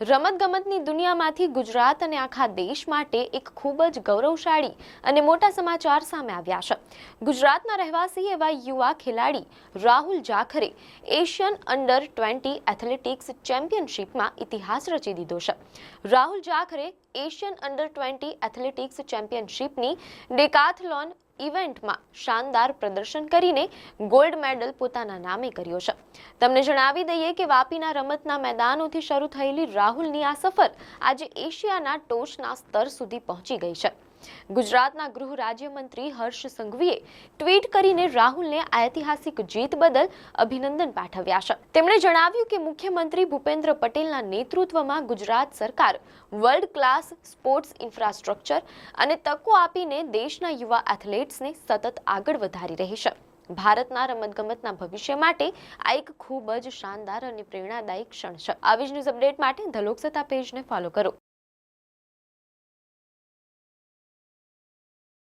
રમતગમતની દુનિયામાંથી ગુજરાત અને આખા દેશ માટે એક ખૂબ જ ગૌરવશાળી અને મોટા સમાચાર સામે આવ્યા છે। ગુજરાતના રહેવાસી એવા યુવા ખેલાડી રાહુલ જાખરે એશિયન અંડર-20 એથ્લેટિક્સ ચેમ્પિયનશિપમાં ઇતિહાસ રચી દીધો છે। રાહુલ જાખરે એશિયન અંડર-20 એથ્લેટિક્સ ચેમ્પિયનશિપની ડેકાથલોન ઇવેન્ટમાં શાનદાર પ્રદર્શન કરીને ગોલ્ડ મેડલ પોતાના નામે કર્યો છે। તમને જણાવી દઈએ કે વાપીના રમતના મેદાનોથી શરૂ થયેલી રાહુલની આ સફર આજે એશિયાના ટોચના સ્તર સુધી પહોંચી ગઈ છે। ગુજરાતના ગૃહ રાજ્યમંત્રી હર્ષ સંઘવીએ ટ્વીટ કરીને રાહુલને આ ઐતિહાસિક જીત બદલ અભિનંદન પાઠવ્યા છે। તેમણે જણાવ્યું કે મુખ્યમંત્રી ભૂપેન્દ્ર પટેલના નેતૃત્વમાં ગુજરાત સરકાર વર્લ્ડ ક્લાસ સ્પોર્ટ્સ ઇન્ફ્રાસ્ટ્રક્ચર અને તકો આપીને દેશના યુવા એથ્લેટ્સને સતત આગળ વધારી રહી છે। ભારતના રમતગમતના ભવિષ્ય માટે આ એક ખૂબ જ શાનદાર અને પ્રેરણાદાયક ક્ષણ છે। આવી જ ન્યૂઝ અપડેટ માટે ધ લોકસત્તા પેજને ફોલો કરો।